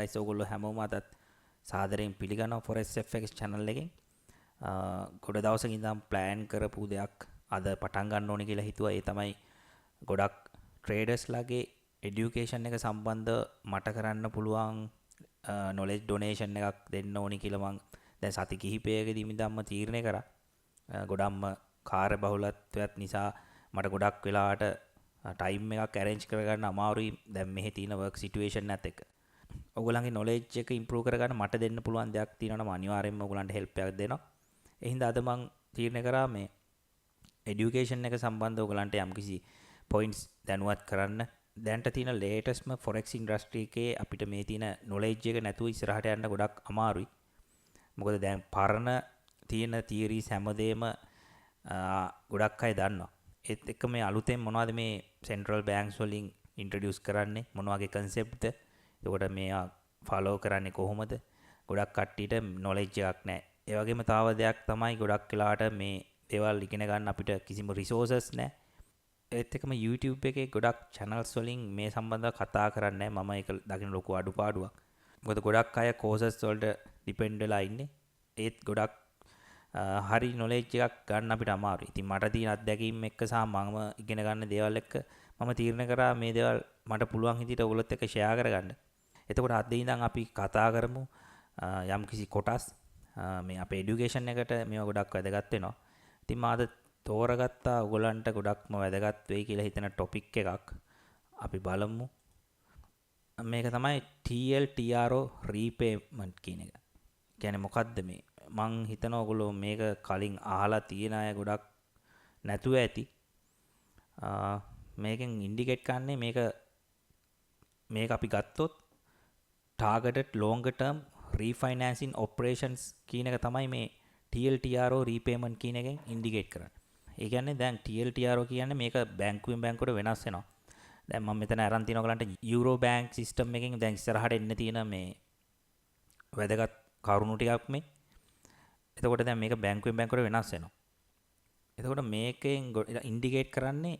guys ඔයගොල්ලෝ හැමෝම අදත් සාදරයෙන් පිළිගන්නවා Forex FX channel එකෙන්. ගොඩ දවසක ඉඳන් plan කරපු දෙයක් අද පටන් ගන්න ඕනේ කියලා හිතුවා. ඒ තමයි ගොඩක් traders ලගේ education එක සම්බන්ධ මට කරන්න පුළුවන් knowledge donation එකක් දෙන්න ඕනේ කියලා මං දැන් සති කිහිපයකදී ඉඳන්ම තීරණය කරා. ගොඩක්ම කාර්ය බහුලත්වයක් නිසා මට ගොඩක් වෙලාවට ටයිම් එකක් arrange කරගන්න අමාරුයි දැන් මෙහි තියෙන work situation එකත් එක්ක. ඔයගොල්ලන්ගේ knowledge එක improve කරගන්න මට දෙන්න පුළුවන් දෙයක් තියෙනවා නම් අනිවාර්යයෙන්ම ඔයගොල්ලන්ට help එකක් දෙනවා. ඒ හින්දා අද මම තීරණය කරා මේ education එක සම්බන්ධව ඔයගොල්ලන්ට යම්කිසි points දැනුවත් කරන්න. දැන්ට තියෙන latestම forex industry එකේ අපිට මේ තියෙන knowledge එක නැතුව ඉස්සරහට යන්න ගොඩක් අමාරුයි. මොකද දැන් පරණ තියෙන theories හැමදේම ගොඩක් අය දන්නවා. ඒත් එක්ක මේ අලුතෙන් මොනවද මේ central banks වලින් introduce කරන්නේ මොන වගේ concept ද? එතකොට මේවා follow කරන්නේ කොහොමද? ගොඩක් කට්ටියට knowledge එකක් නැහැ. ඒ වගේම තව දෙයක් තමයි ගොඩක් වෙලාවට මේ දේවල් ඉගෙන ගන්න අපිට කිසිම resources නැහැ. ඒත් එක්කම YouTube එකේ ගොඩක් channels වලින් මේ සම්බන්ධව කතා කරන්නේ නැහැ. මම ඒක දකින්න ලොකු අඩුපාඩුවක්. මොකද ගොඩක් අය courses වලට depend වෙලා ඉන්නේ. ඒත් ගොඩක් හරි knowledge එකක් ගන්න අපිට අමාරුයි. ඉතින් මට තියෙන අත්දැකීම් එක්ක සහ මම ඉගෙන ගන්න දේවල් එක්ක මම තීරණය කරා මේ දේවල් මට පුළුවන් විදිහට ඔයගොල්ලොත් එක්ක share කරගන්න. එතකොට අද ඉඳන් අපි කතා කරමු යම්කිසි කොටස් මේ අපේ education එකට මේවා ගොඩක් වැදගත් වෙනවා. ඉතින් මම අද තෝරගත්තා ඔයගොල්ලන්ට ගොඩක්ම වැදගත් වෙයි කියලා හිතන topic එකක්. අපි බලමු. මේක තමයි TLTRO repayment කියන එක. කියන්නේ මොකද්ද මේ? මං හිතනවා ඔයගොල්ලෝ මේක කලින් අහලා තියෙන අය ගොඩක් නැතුව ඇති. මේකෙන් ඉන්ඩිකේට් කරන්නේ මේක අපි ගත්තොත් targeted longer term refinancing operations කියන එක තමයි මේ TLTRO repayment කියන එකෙන් ඉන්ඩිකේට් කරන්නේ. ඒ කියන්නේ දැන් TLTRO කියන්නේ මේක බැංකුවෙන් බැංකුවට වෙනස් වෙනවා. දැන් මම මෙතන අරන් තියන ඔයගලන්ට Euro bank system එකෙන් දැන් ඉස්සරහට එන්න තියෙන මේ වැදගත් කරුණු ටිකක් මේ. එතකොට දැන් මේක බැංකුවෙන් බැංකුවට වෙනස් වෙනවා. එතකොට මේකෙන් ඉන්ඩිකේට් කරන්නේ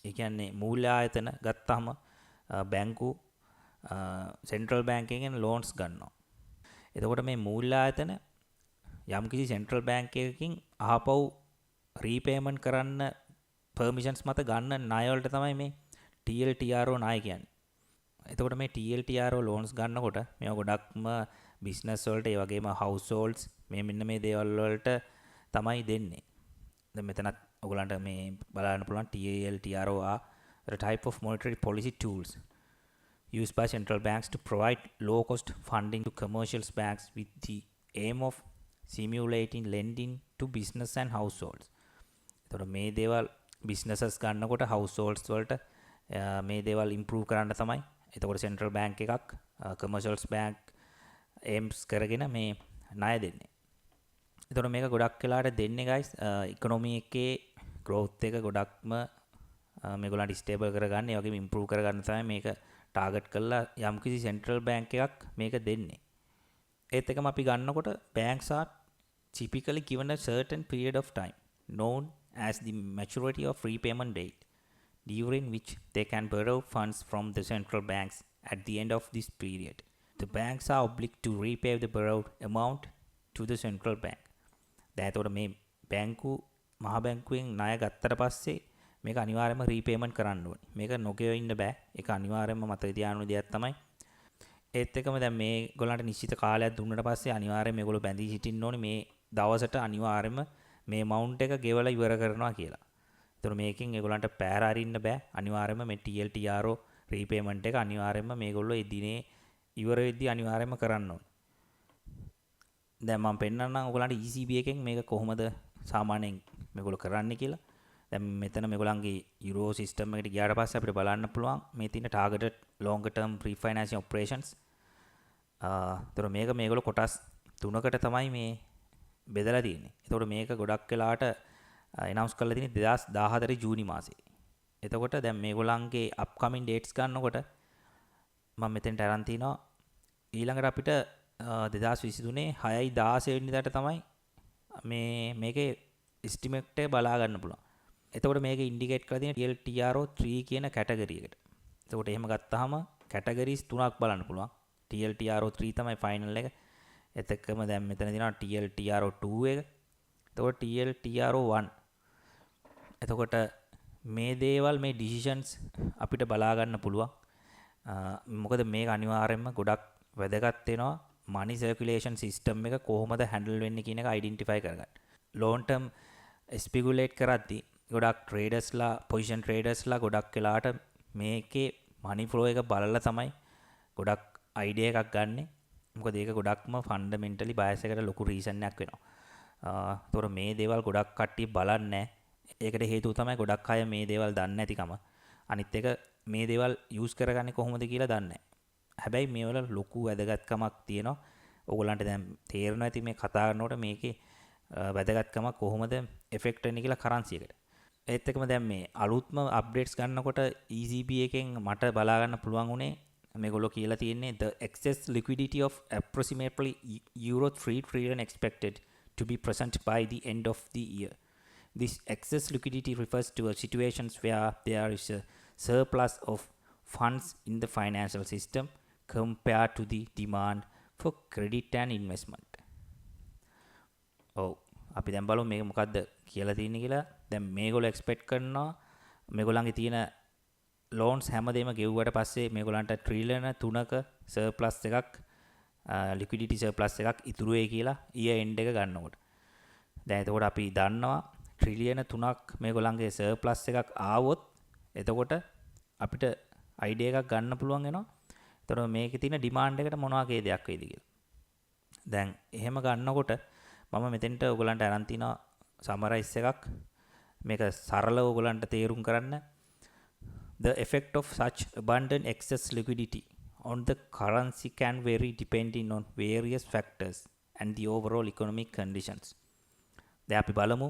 ඒ කියන්නේ මූල්‍ය ආයතන ගත්තාම බැංකු සෙන්ට්‍රල් බැංක් එකෙන් ලෝන්ස් ගන්නවා. එතකොට මේ මූල්‍ය ආයතන යම්කිසි සෙන්ට්‍රල් බැංක් එකකින් ආපහු රීපේමන්ට් කරන්න පර්මිෂන්ස් මත ගන්න ණය වලට තමයි මේ TLTRO ණය කියන්නේ. එතකොට මේ TLTRO ලෝන්ස් ගන්නකොට මේවා ගොඩක්ම බිස්නස් වලට ඒ වගේම households මේ මෙන්න මේ දේවල් වලට තමයි දෙන්නේ. දැන් මෙතනත් ඔයගලන්ට මේ බලන්න පුළුවන් TLTRO are a type of monetary policy tools used by central banks to provide low cost funding to commercial banks with the aim of simulating lending to business and households. එතකොට මේ දේවල් businesses ගන්නකොට households වලට මේ දේවල් improve කරන්න තමයි. එතකොට central bank එකක් commercial bank aims කරගෙන මේ ණය දෙන්නේ. එතකොට මේක ගොඩක් වෙලාට දෙන්නේ guys economy එකේ growth එක ගොඩක්ම මේගොල්ලන්ට stable කරගන්න, ඒ වගේම improve කරගන්න තමයි මේක target කරලා යම්කිසි central bank එකක් මේක දෙන්නේ. ඒත් එකම අපි ගන්නකොට banks are typically given a certain period of time known as the maturity of repayment date, during which they can borrow funds from the central banks at the end of this period. The banks are obliged to repay the borrowed amount to the central bank. දැන් එතකොට මේ බැංකු මහ බැංකුවෙන් ණය ගත්තට පස්සේ මේක අනිවාර්යයෙන්ම රීපේමන්ට් කරන්න ඕනේ. මේක නොගෙව ඉන්න බෑ. ඒක අනිවාර්යයෙන්ම මතක තියාගන්න දෙයක් තමයි. ඒත් එකම දැන් මේ ගොල්ලන්ට නිශ්චිත කාලයක් දුන්නට පස්සේ අනිවාර්යයෙන් මේගොල්ලෝ බැඳී සිටින්න ඕනේ මේ දවසට අනිවාර්යයෙන්ම මේ amount එක ගෙවලා ඉවර කරනවා කියලා. ඒතර මේකෙන් ඒගොල්ලන්ට පෑර අරින්න බෑ. අනිවාර්යයෙන්ම මේ TLTRO repayment එක අනිවාර්යයෙන්ම මේගොල්ලෝ ඒ දිනේ ඉවර වෙද්දී අනිවාර්යයෙන්ම කරන්න ඕනේ. දැන් මම පෙන්නන්නම් ඔයගොල්ලන්ට ECB එකෙන් මේක කොහොමද සාමාන්‍යයෙන් මේගොල්ලෝ කරන්නේ කියලා. දැන් මෙතන මේගොල්ලන්ගේ Euro system එකට ගියාට පස්සේ අපිට බලන්න පුළුවන් මේ තියෙන targeted longer term refinancing operations. ඒතර මේක මේගොල්ලෝ කොටස් තුනකට තමයි මේ බෙදලා තියෙන්නේ. ඒතකොට මේක ගොඩක් වෙලාවට announce කරලා තියෙන්නේ 2014 ජූනි මාසේ. එතකොට දැන් මේගොල්ලන්ගේ upcoming dates ගන්නකොට මම මෙතෙන්ට අරන් තිනවා ඊළඟට අපිට 2023 6/16 වෙනිදාට තමයි මේකේ estimate එක බලා ගන්න පුළුවන්. එතකොට මේක ඉන්ඩිකේට් කරලා තියෙන TLTRO 3 කියන කැටගරි එකට. එතකොට එහෙම ගත්තාම කැටගරිස් තුනක් බලන්න පුළුවන්. TLTRO3 තමයි ෆයිනල් එක. එතකම දැන් මෙතන තියෙනවා TLTRO2 එක. එතකොට TLTRO1. එතකොට මේ දේවල් මේ ඩිසිෂන්ස් අපිට බලා ගන්න පුළුවන්. මොකද මේක අනිවාර්යයෙන්ම ගොඩක් වැදගත් වෙනවා මනි සර්කියුලේෂන් සිස්ටම් එක කොහොමද හැන්ඩල් වෙන්නේ කියන එක අයිඩෙන්ටිෆයි කරගන්න. ලෝන් ටර්ම් ස්පෙකියුලේට් කරද්දී ගොඩක් ට්‍රේඩර්ස්ලා පොසිෂන් ට්‍රේඩර්ස්ලා ගොඩක් වෙලාට මේකේ මනි ෆ්ලෝ එක බලලා තමයි ගොඩක් අයිඩියා එකක් ගන්නෙ. මොකද ඒක ගොඩක්ම ෆන්ඩමෙන්ටලි බයස් එකට ලොකු රීසන් එකක් වෙනවා. ඒතොර මේ දේවල් ගොඩක් කට්ටිය බලන්නේ නැහැ. ඒකට හේතුව තමයි ගොඩක් අය මේ දේවල් දන්නේ නැතිකම. අනිත් එක මේ දේවල් යූස් කරගන්නේ කොහොමද කියලා දන්නේ නැහැ. හැබැයි මේවල ලොකු වැදගත්කමක් තියෙනවා. ඕගොල්ලන්ට දැන් තේරෙනවා ඇති මේ කතා කරනකොට මේකේ වැදගත්කමක් කොහොමද එෆෙක්ට් වෙන්නේ කියලා කරන්සි එකට. ඒත් එක්කම දැන් මේ අලුත්ම අප්ඩේට්ස් ගන්නකොට ECB එකෙන් මට බලා ගන්න පුළුවන් උනේ මේගොල්ලෝ කියලා තියෙන්නේ the excess liquidity of approximately euro 3 trillion expected to be present by the end of the year. This excess liquidity refers to situations where there is a surplus of funds in the financial system compared to the demand for credit and investment. ඔව් අපි දැන් බලමු මේක මොකද්ද කියලා තියෙන්නේ කියලා. දැන් මේගොල්ලෝ එක්ස්පෙක්ට් කරනවා මේගොල්ලන්ගේ තියෙන ලෝන්ස් හැමදේම ගෙව්වට පස්සේ මේගොල්ලන්ට ට්‍රිලියන 3ක සර්ප්ලස් එකක් ලික්විඩිටි සර්ප්ලස් එකක් ඉතුරු වෙයි කියලා ඊයර් එන්ඩ් එක ගන්නකොට. දැන් එතකොට අපි දන්නවා ට්‍රිලියන 3ක් මේගොල්ලන්ගේ සර්ප්ලස් එකක් ආවොත් එතකොට අපිට අයිඩියා එකක් ගන්න පුළුවන් වෙනවා. එතකොට මේකේ තියෙන ඩිමාන්ඩ් එකට මොනවා වගේ දෙයක් වෙයිද කියලා. දැන් එහෙම ගන්නකොට මම මෙතෙන්ට ඔයගලන්ට අරන් තිනවා සමරයිස් එකක්. මේක සරලව ඔයගලන්ට තේරුම් කරන්න. The effect of such abundant excess liquidity on the currency can vary depending on various factors and the overall economic conditions. දැන් අපි බලමු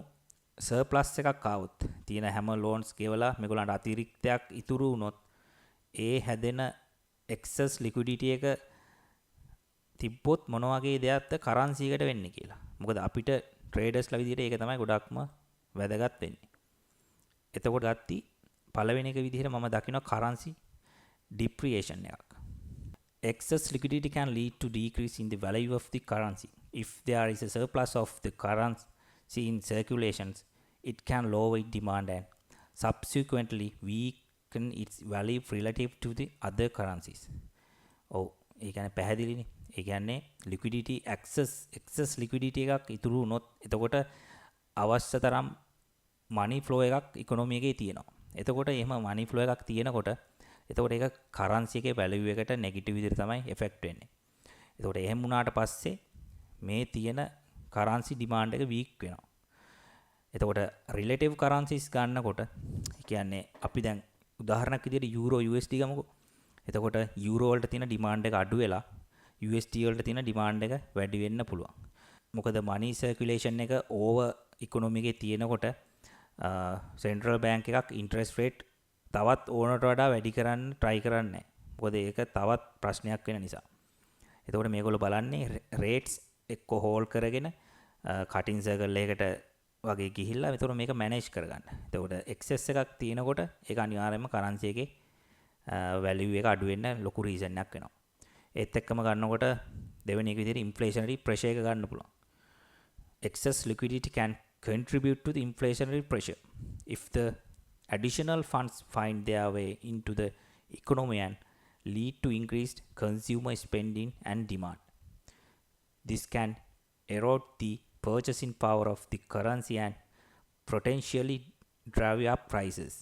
සර්ප්ලස් එකක් ආවොත් තියෙන හැම ලෝන්ස් ගෙවලා මේගොල්ලන්ට අතිරික්තයක් ඉතුරු වුණොත් ඒ හැදෙන excess liquidity එක තිබ්බොත් මොන වගේ දෙයක්ද කරන්සි එකට වෙන්නේ කියලා. මොකද අපිට ට්‍රේඩර්ස්ලා විදිහට ඒක තමයි ගොඩක්ම වැදගත් වෙන්නේ. එතකොට ගත්ති පළවෙනි එක විදිහට මම දකිනවා currency depreciation එකක්. Excess liquidity can lead to decrease in the value of the currency. If there is a surplus of the currency in circulations, it can lower its demand and subsequently weaken its value relative to the other currencies. ඔව් ඒ කියන්නේ පැහැදිලිනේ. ඒ කියන්නේ liquidity excess liquidity එකක් ඉතුරු වුණොත් එතකොට අවශ්‍ය තරම් money flow එකක් economy එකේ තියෙනවා. එතකොට එහෙම money flow එකක් තියෙනකොට එතකොට ඒක currency එකේ value එකට negative විදිහට තමයි effect වෙන්නේ. එතකොට එහෙම වුණාට පස්සේ මේ තියෙන currency demand එක weak වෙනවා. එතකොට relative currencies ගන්නකොට කියන්නේ අපි දැන් උදාහරණයක් විදිහට euro USD ගමුකෝ. එතකොට euro වලට තියෙන demand එක අඩු වෙලා USD වලට තියෙන demand එක වැඩි වෙන්න පුළුවන්. මොකද money circulation එක over economy එකේ තියෙනකොට central bank එකක් interest rate තවත් ඕනට වඩා වැඩි කරන්න try කරන්නේ නැහැ. මොකද ඒක තවත් ප්‍රශ්නයක් වෙන නිසා. එතකොට මේගොල්ලෝ බලන්නේ rates එක්ක hold කරගෙන cutting circle එකකට වගේ ගිහිල්ලා එතකොට මේක manage කරගන්න. එතකොට excess එකක් තියෙනකොට ඒක අනිවාර්යයෙන්ම currency එකේ value එක අඩු වෙන්න ලොකු reason එකක් වෙනවා. ඒත් එක්කම ගන්නකොට දෙවෙනි එක විදිහට inflationary pressure එක ගන්න පුළුවන්. Excess liquidity can contribute to the inflationary pressure if the additional funds find their way into the economy and lead to increased consumer spending and demand. This can erode the purchasing power of the currency and potentially drive up prices.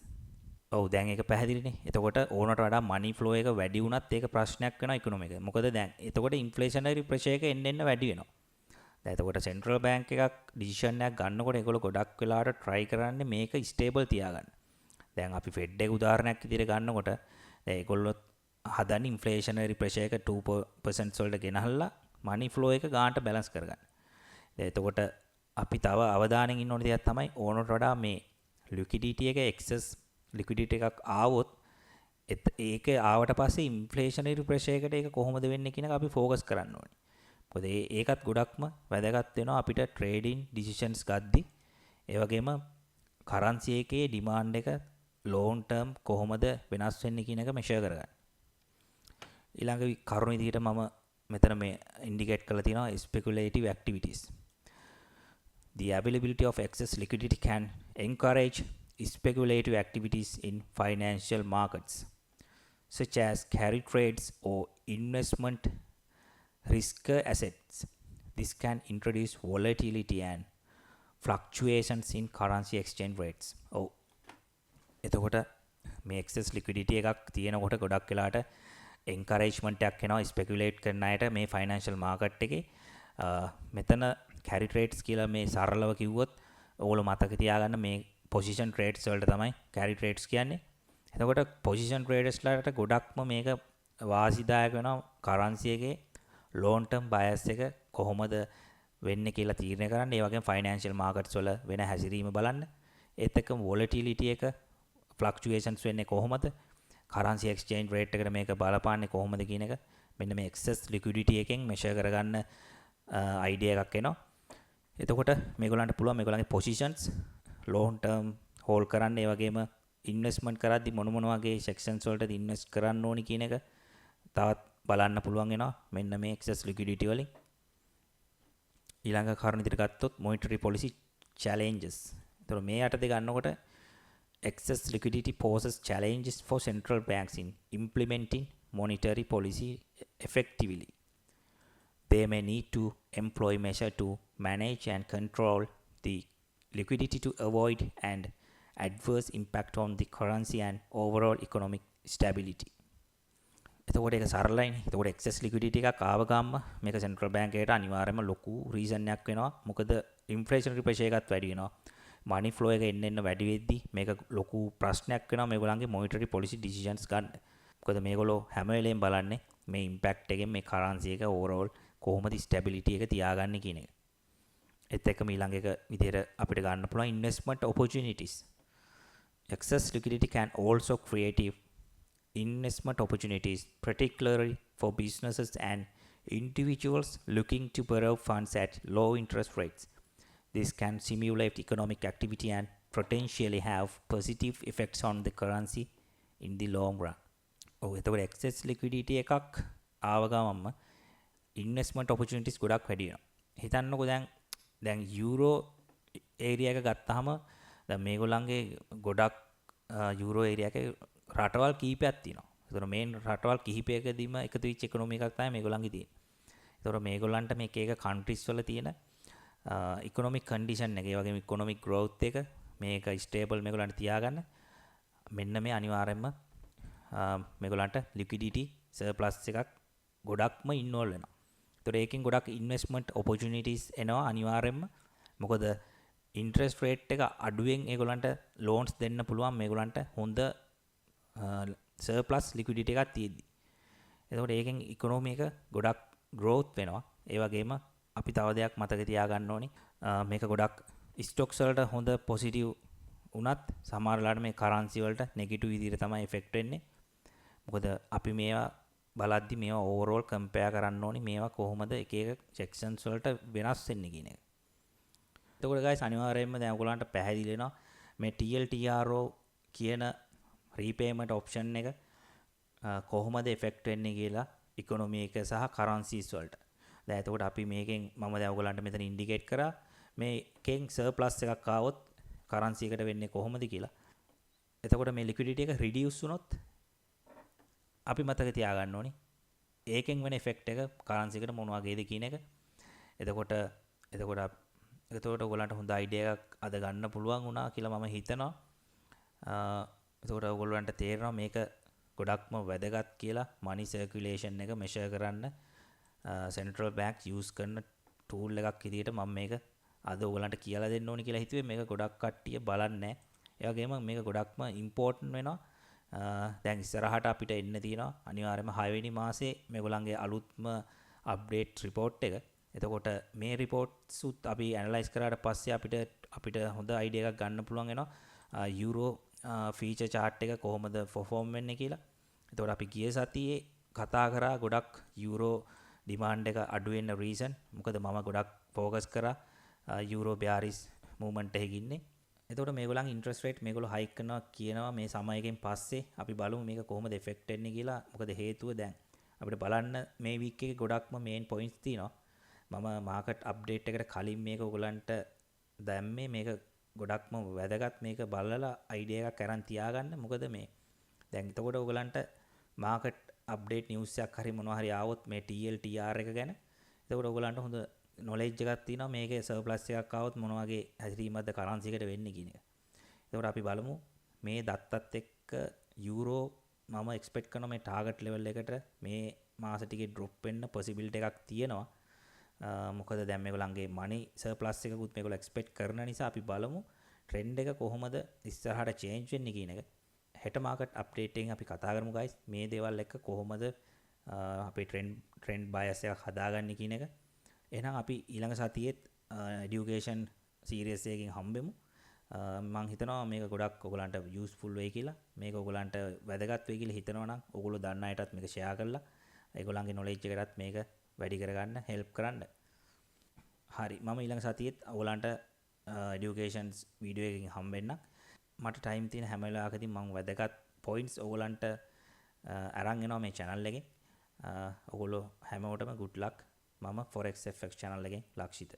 ඔව් දැන් ඒක පැහැදිලිනේ. එතකොට ඕනට වඩා money flow එක වැඩි වුණත් ඒක ප්‍රශ්නයක් වෙනවා economy එකේ. මොකද දැන් එතකොට inflationary pressure එක එන්න වැඩි වෙනවා. දැන් එතකොට central bank එකක් decision එකක් ගන්නකොට ඒගොල්ලෝ ගොඩක් වෙලාවට try කරන්නේ මේක stable තියාගන්න. දැන් අපි Fed එක උදාහරණයක් විදිහට ගන්නකොට දැන් ඒගොල්ලෝ හදන්නේ inflationary pressure එක 2% වලට ගෙනහල්ලා money flow එක ගානට balance කරගන්න. දැන් එතකොට අපි තව අවධානයෙන් ඉන්න ඕන දෙයක් තමයි ඕනට වඩා මේ liquidity එක excess liquidity එකක් ආවොත් ඒක ආවට පස්සේ inflationary pressure එකට ඒක කොහොමද වෙන්නේ කියන එක අපි focus කරන්න ඕනේ. මොකද ඒකත් ගොඩක්ම වැදගත් වෙනවා අපිට trading decisions ගද්දි. ඒ වගේම currency එකේ demand එක long term කොහොමද වෙනස් වෙන්නේ කියන එක measure කරගන්න. ඊළඟ කරුණ විදිහට මම මෙතන මේ ඉන්ඩිකේට් කරලා තියෙනවා speculative activities. The availability of excess liquidity can encourage speculative activities in financial markets, such as carry trades or investment risk assets. This can introduce volatility and fluctuations in currency exchange rates. ඔව්. එතකොට මේ excess liquidity එකක් තියෙනකොට ගොඩක් වෙලාට encouragement එකක් එනවා speculate කරන අයට මේ financial market එකේ. මෙතන carry trades කියලා මේ සරලව කිව්වොත් ඕගොල්ලෝ මතක තියාගන්න මේ position trades වලට තමයි carry trades කියන්නේ. එතකොට position traders ලාට ගොඩක්ම මේක වාසිදායක වෙනවා currency එකේ long term bias එක කොහොමද වෙන්නේ කියලා තීරණය කරන්න. ඒ වගේම financial markets වල වෙන හැසිරීම බලන්න. ඒත් එක්කම volatility එක fluctuations වෙන්නේ කොහොමද? currency exchange rate එකට මේක බලපාන්නේ කොහොමද කියන එක මෙන්න මේ excess liquidity එකෙන් measure කරගන්න idea එකක් එනවා. එතකොට මේගොල්ලන්ට පුළුවන් මේගොල්ලන්ගේ positions long term hold කරන්න. ඒ වගේම investment කරද්දි මොන වගේ sections වලටද invest කරන්න ඕනි කියන එක තවත් බලන්න පුළුවන් වෙනවා මෙන්න මේ excess liquidity වලින්. ඊළඟ කාරණා ඉදිරියට ගත්තොත් monetary policy challenges. ඒතර මේ යටතේ ගන්නකොට excess liquidity poses challenges for central banks in implementing monetary policy effectively. They may need to employ measures to manage and control the liquidity to avoid an adverse impact on the currency and overall economic stability. එතකොට ඒක සරලයිනේ. එතකොට excess liquidity එකක් ආව ගාම මේක central bank එකට අනිවාර්යයෙන්ම ලොකු reason එකක් වෙනවා. මොකද inflationary pressure එකත් වැඩි වෙනවා. money flow එක එන්න වැඩි වෙද්දි මේක ලොකු ප්‍රශ්නයක් වෙනවා මේගොල්ලන්ගේ monetary policy decisions ගන්න. මොකද මේගොල්ලෝ හැම වෙලේම බලන්නේ මේ impact එකෙන් මේ currency එක overall කොහොමද stability එක තියාගන්නේ කියන එක. ඒත් එක්කම ඊළඟ එක විදිහට අපිට ගන්න පුළුවන් investment opportunities. Excess liquidity can also create investment opportunities, particularly for businesses and individuals looking to borrow funds at low interest rates. This can stimulate economic activity and potentially have positive effects on the currency in the long run. එතකොට excess liquidity එකක් ආව ගමන්ම investment opportunities ගොඩක් වැඩි වෙනවා. හිතන්නකෝ දැන් euro area එක ගත්තාම දැන් මේගොල්ලන්ගේ ගොඩක් යූරෝ ඒරියා එකේ රටවල් කීපයක් තියෙනවා. ඒතර මේ රටවල් කිහිපයකදීම එකතු වෙච්ච ඉකොනොමි එකක් තමයි මේගොල්ලන්ගේ තියෙන්නේ. ඒතර මේගොල්ලන්ට මේක එක countries වල තියෙන economic condition එක, ඒ වගේම economic growth එක මේක stable මේගොල්ලන්ට තියාගන්න මෙන්න මේ අනිවාර්යයෙන්ම මේගොල්ලන්ට liquidity surplus එකක් ගොඩක්ම involve වෙනවා. ඒතර ඒකෙන් ගොඩක් investment opportunities එනවා අනිවාර්යයෙන්ම. මොකද interest rate එක අඩුවෙන් ඒගොල්ලන්ට loans දෙන්න පුළුවන් මේගොල්ලන්ට හොඳ surplus liquidity එකක් තියෙද්දි. එතකොට ඒකෙන් economy එක ගොඩක් growth වෙනවා. ඒ වගේම අපි තව දෙයක් මතක තියාගන්න ඕනේ. මේක ගොඩක් stocks වලට හොඳ positive වුණත් සමහර වෙලාවට මේ currency වලට negative විදිහට තමයි effect වෙන්නේ. මොකද අපි මේවා බලද්දි මේවා overall compare කරන්න ඕනේ. මේවා කොහොමද එක එක sections වලට වෙනස් වෙන්නේ කියන එක. එතකොට guys අනිවාර්යයෙන්ම දැන් ඔයගොල්ලන්ට පැහැදිලි වෙනවා මේ TLTRO කියන repayment option එක කොහොමද effect වෙන්නේ කියලා economy එක සහ currencies වලට. දැන් එතකොට අපි මේකෙන් මම දැන් ඔයගොල්ලන්ට මෙතන indicate කරා මේකෙන් surplus එකක් ආවොත් currency එකට වෙන්නේ කොහොමද කියලා. එතකොට මේ liquidity එක reduce වුණොත් අපි මතක තියාගන්න ඕනේ ඒකෙන් වෙන effect එක currency එකට මොන වගේද කියන එක. එතකොට ඔයගොල්ලන්ට හොඳ idea එකක් අද ගන්න පුළුවන් වුණා කියලා මම හිතනවා. එතකොට ඔයගොල්ලන්ට තේරෙනවා මේක ගොඩක්ම වැදගත් කියලා money circulation එක measure කරන්න central bank use කරන tool එකක් විදිහට මම මේක අද ඔයගොල්ලන්ට කියලා දෙන්න ඕනි කියලා හිතුවේ. මේක ගොඩක් කට්ටිය බලන්නේ. ඒ වගේම මේක ගොඩක්ම important වෙනවා. දැන් ඉස්සරහට අපිට එන්න තියෙනවා අනිවාර්යයෙන්ම 6 වෙනි මාසේ මේගොල්ලන්ගේ අලුත්ම update report එක. එතකොට මේ reports උත් අපි analyze කරාට පස්සේ අපිට හොඳ idea එකක් ගන්න පුළුවන් වෙනවා euro feature chart එක කොහොමද perform වෙන්නේ කියලා. එතකොට අපි ගිය සතියේ කතා කරා ගොඩක් euro demand එක අඩු වෙන්න reason. මොකද මම ගොඩක් focus කරා euro bearish movement එකකින් ඉන්නේ. එතකොට මේගොල්ලන්ගේ interest rate මේගොල්ලෝ hike කරනවා කියනවා මේ සමයකින් පස්සේ අපි බලමු මේක කොහොමද effect වෙන්නේ කියලා. මොකද හේතුව දැන් අපිට බලන්න මේ වීක් එකේ ගොඩක්ම මේන් පොයින්ට්ස් තියෙනවා. මම මාකට් අප්ඩේට් එකට කලින් මේක ඔයගලන්ට දැම්මේ මේක ගොඩක්ම වැදගත් මේක බලලා අයිඩියා එකක් අරන් තියාගන්න. මොකද මේ දැන් එතකොට ඔයගලන්ට මාකට් අප්ඩේට් නිවුස් එකක් හරි මොනවා හරි ආවොත් මේ TLTR එක ගැන එතකොට ඔයගලන්ට හොඳ නොලෙජ් එකක් තියෙනවා මේකේ සර්ප්ලස් එකක් ආවොත් මොන වගේ හැසිරීමක්ද කරන්සි එකට වෙන්නේ කියන එක. එතකොට අපි බලමු මේ දත්තත් එක්ක යූරෝ මම එක්ස්පෙක්ට් කරනවා මේ ටාගට් ලෙවල් එකට මේ මාස ටිකේ ඩ්‍රොප් වෙන්න පොසිබිලිටි එකක් තියෙනවා. මොකද දැන් මේගොල්ලන්ගේ මනි සර්ප්ලස් එකකුත් මේගොල්ලෝ එක්ස්පෙක්ට් කරන නිසා අපි බලමු ට්‍රෙන්ඩ් එක කොහොමද ඉස්සරහට චේන්ජ් වෙන්නේ කියන එක. හෙට මාකට් අප්ඩේට් එකෙන් අපි කතා කරමු guys මේ දේවල් එක්ක කොහොමද අපේ ට්‍රෙන්ඩ් බයස් එකක් හදාගන්නේ කියන එක. එහෙනම් අපි ඊළඟ සතියේත් এডুকেෂන් සීරීස් එකකින් හම්බෙමු. මම හිතනවා මේක ගොඩක් ඔයගලන්ට යූස්ෆුල් වෙයි කියලා. මේක ඔයගලන්ට වැදගත් වෙයි කියලා හිතනවා නම් ඔයගොල්ලෝ දන්න අයටත් මේක ෂෙයා කරලා ඒගොල්ලන්ගේ නොලෙජ් එකටත් මේක වැඩි කරගන්න හෙල්ප් කරන්න. හරි මම ඊළඟ සතියේත් ඔයගලන්ට এডুকেෂන්ස් වීඩියෝ එකකින් හම්බෙන්නම්. මට ටයිම් තියෙන හැම වෙලාවකදී මම වැදගත් පොයින්ට්ස් ඔයගලන්ට අරන් එනවා මේ channel එකෙන්. ඔයගොල්ලෝ හැමෝටම good luck. මම Forex FX channel එකෙන් ලක්ෂිත.